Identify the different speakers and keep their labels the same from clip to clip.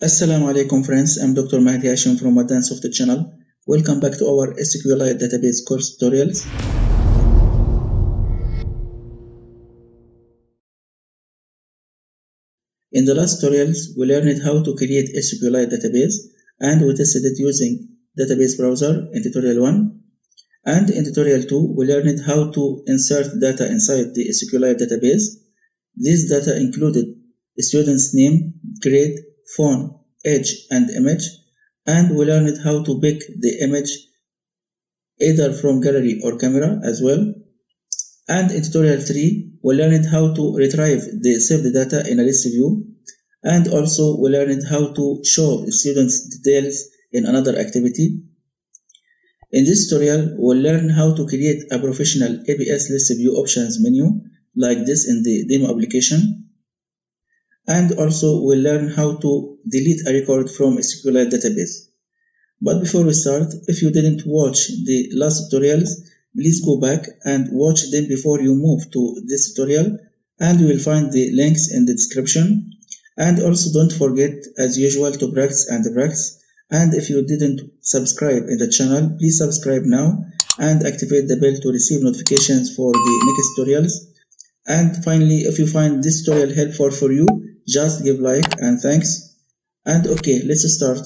Speaker 1: Assalamu alaikum friends, I'm Dr. Mahdi Hashim from Advanced Software channel. Welcome back to our SQLite database course tutorials. In the last tutorials, we learned how to create a SQLite database and we tested it using database browser in tutorial 1. And in tutorial 2, we learned how to insert data inside the SQLite database. This data included a student's name, grade, phone, age, and image. And we learned how to pick the image either from gallery or camera as well. And in tutorial 3, we learned how to retrieve the saved data in a list view. And also we learned how to show students details in another activity. In this tutorial, we'll learn how to create a professional ABS list view options menu like this in the demo application. And also we'll learn how to delete a record from a SQLite database. But before we start, if you didn't watch the last tutorials, please go back and watch them before you move to this tutorial, and you will find the links in the description. And also don't forget, as usual, to practice and practice. And if you didn't subscribe in the channel, please subscribe now and activate the bell to receive notifications for the next tutorials. And finally, if you find this tutorial helpful for you, just give like and thanks. And okay, let's start.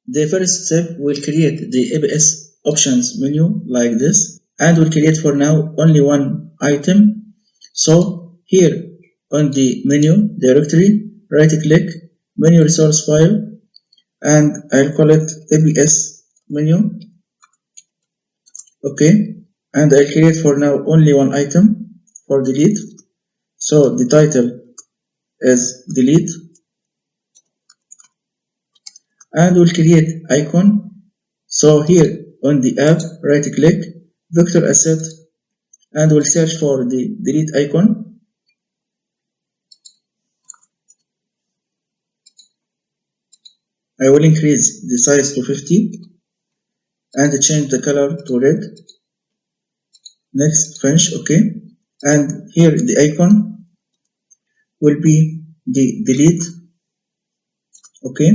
Speaker 1: The first step will create the ABS options menu like this, and we'll create for now only one item. So here on the menu directory, right click, menu resource file, and I'll call it ABS menu. Okay, and I'll create for now only one item for delete. So the title is delete, and we'll create icon. So here on the app, right click, vector asset, and we'll search for the delete icon. I will increase the size to 50 and change the color to red. Next, finish, okay. And here the icon will be the delete, okay.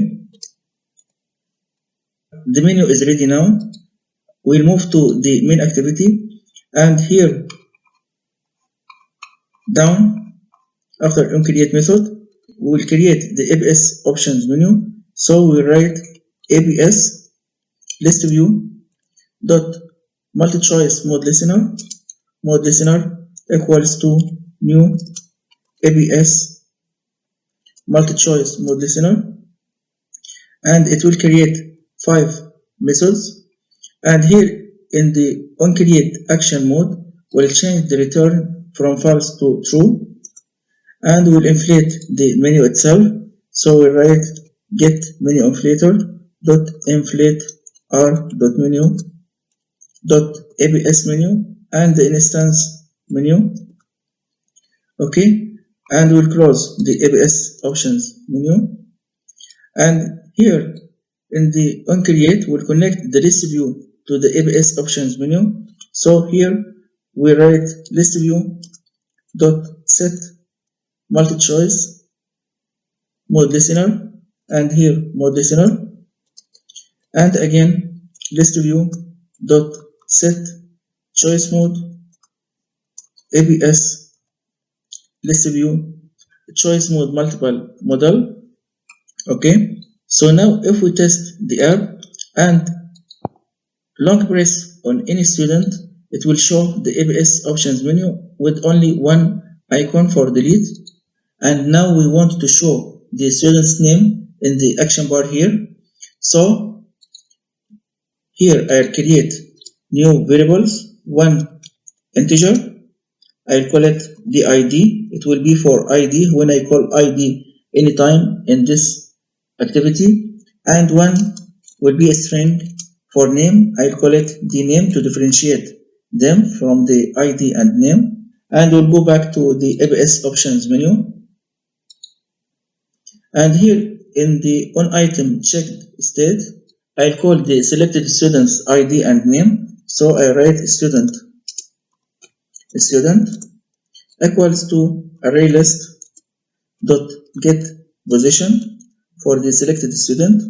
Speaker 1: The menu is ready now. We'll move to the main activity, and here down after onCreate method, we will create the ABS options menu. So we write ABS list view dot multi-choice mode listener equals to new ABS multi-choice mode listener, and it will create 5 methods. And here in the onCreate action mode, we'll change the return from false to true, and we'll inflate the menu itself. So we write get menu inflator dot inflate r dot menu dot ABS menu and the instance menu, okay. And we'll close the ABS options menu, and here in the onCreate we'll connect the list view to the ABS options menu. So here we write list view dot set multi-choice mode listener, and here mode listener, and again list view dot set choice mode ABS list view choice mode multiple model, okay. So now if we test the app and long press on any student, it will show the ABS options menu with only one icon for delete. And now we want to show the student's name in the action bar here. So here I'll create new variables, one integer, I'll call it the ID. It will be for ID when I call ID anytime in this activity, and one will be a string for name. I'll call it the name to differentiate them from the ID and name, and we'll go back to the ABS options menu. And here in the onItem checked state, I'll call the selected student's ID and name. So I write student equals to array list dot get position for the selected student,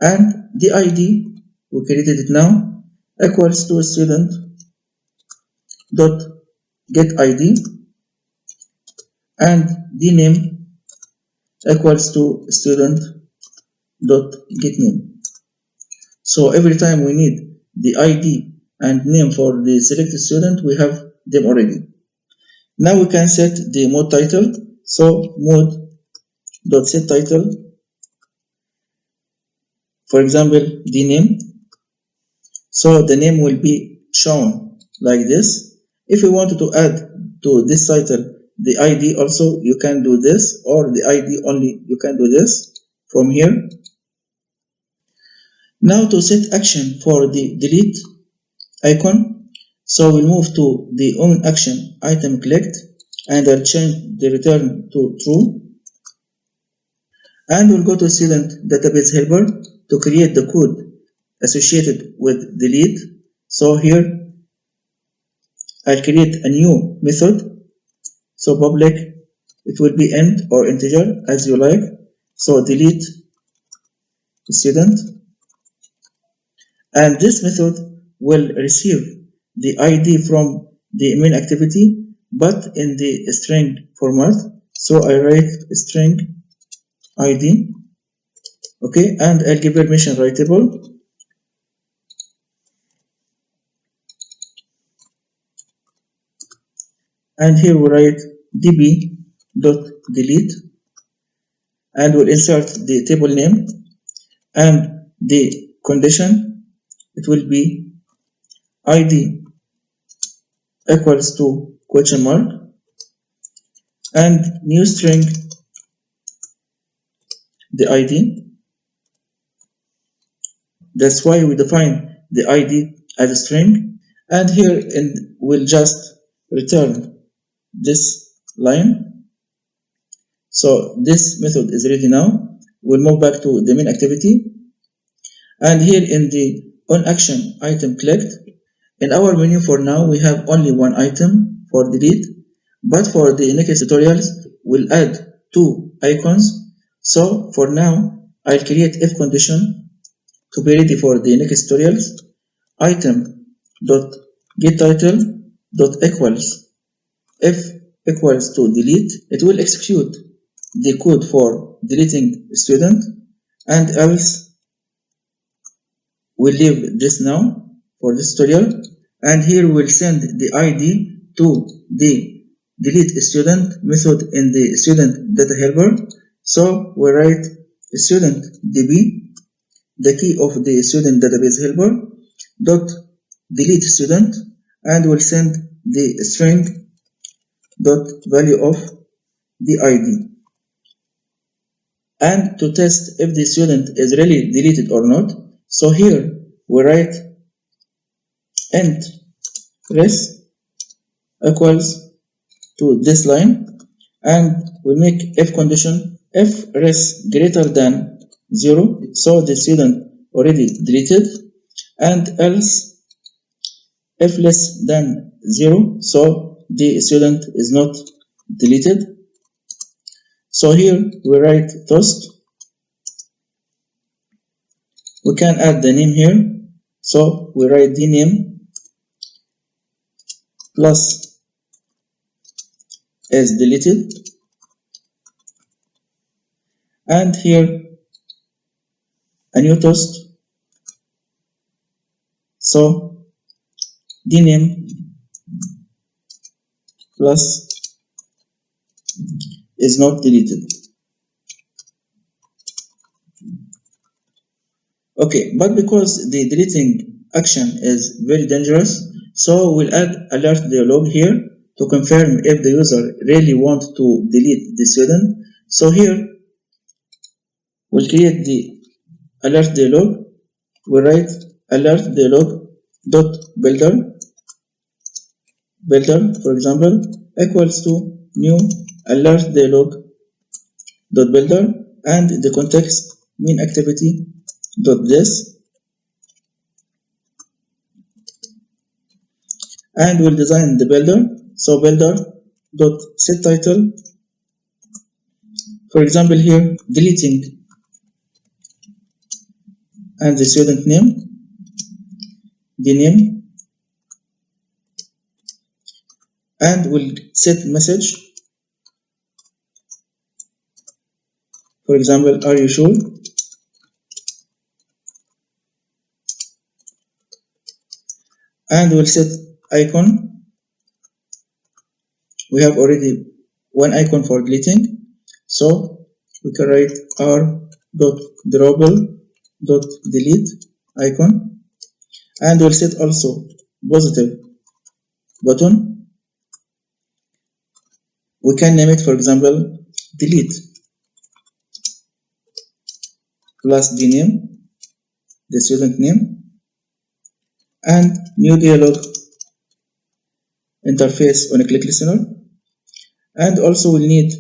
Speaker 1: and the ID, we created it now, equals to student dot get ID, and the name equals to student dot get name. So every time we need the ID and name for the selected student, we have them already. Now we can set the mode title. So mode dot set title, for example, the name. So the name will be shown like this. If you wanted to add to this title the ID also, you can do this, or the ID only, you can do this from here. Now to set action for the delete icon, so we'll move to the on action item clicked, and I'll change the return to true, and we'll go to student database helper to create the code associated with delete. So here I'll create a new method. So public, it will be int or integer as you like. So delete student, and this method will receive the ID from the main activity, but in the string format. So I write string ID, okay, and I'll give permission writable, and here we write db.delete, and we'll insert the table name, and the condition, it will be ID equals to question mark, and new string the ID. That's why we define the ID as a string, and here we'll just return this line. So this method is ready now. We'll move back to the main activity, and here in the on action item clicked, in our menu for now we have only one item for delete, but for the next tutorials we'll add 2 icons. So for now I'll create if condition to be ready for the next tutorials. Item dot get title dot equals if equals to delete. It will execute the code for deleting student, and else we'll leave this now for this tutorial, and here we'll send the ID to the delete student method in the student data helper. So we write student db, the key of the student database helper, dot delete student, and we'll send the string dot value of the ID. And to test if the student is really deleted or not, so here we write int res equals to this line, and we make if condition if res greater than 0, so the student already deleted, and else if less than 0, so the student is not deleted. So here we write toast. We can add the name here, so we write the name plus is deleted, and here a new toast, so the name plus is not deleted. Okay, but because the deleting action is very dangerous, so we'll add alert dialog here to confirm if the user really wants to delete the student. So here we'll create the alert dialog. We write alert dialog dot builder, for example, equals to new alert dialog dot builder, and the context main activity dot this, and we'll design the builder. So builder dot set title, For example, here deleting and the student name, the name, and we'll set message. For example, are you sure? And we'll set icon. We have already one icon for deleting, so we can write r.drawable.delete icon, and we'll set also positive button. We can name it, for example, delete plus the name, the student name, and new dialog interface on a click listener. And also we'll need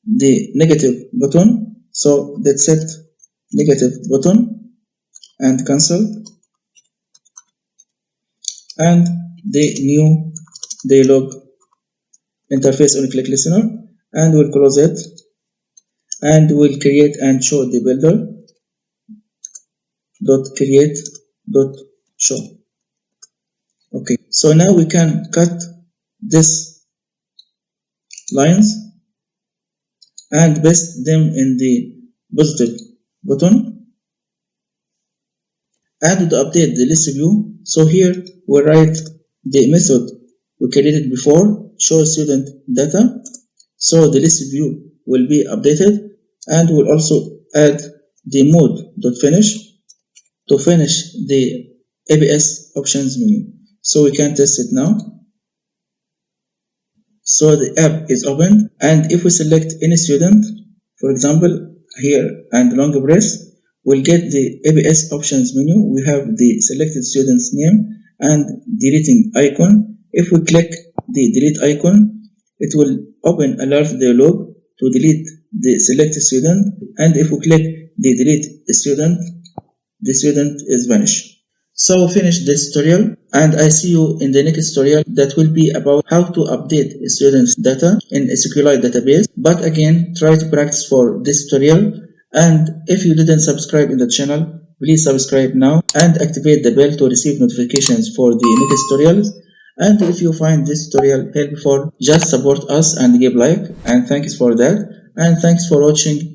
Speaker 1: the negative button, so let's set negative button and cancel, and the new dialog interface on a click listener, and we'll close it, and we'll create and show the builder dot create dot show. Okay, so now we can cut this lines and paste them in the positive button. And to update the list view, so here we write the method we created before, show student data, so the list view will be updated, and we'll also add the mode.finish to finish the ABS options menu. So we can test it now. So the app is open, and if we select any student, for example here, and long press, we'll get the ABS options menu. We have the selected student's name and deleting icon. If we click the delete icon, it will open alert dialog to delete the selected student, and if we click the delete student, the student is vanished. So we finish this tutorial, and I see you in the next tutorial that will be about how to update students' data in SQLite database. But again, try to practice for this tutorial, and if you didn't subscribe in the channel, please subscribe now and activate the bell to receive notifications for the next tutorials. And if you find this tutorial helpful, just support us and give like, and thanks for that, and thanks for watching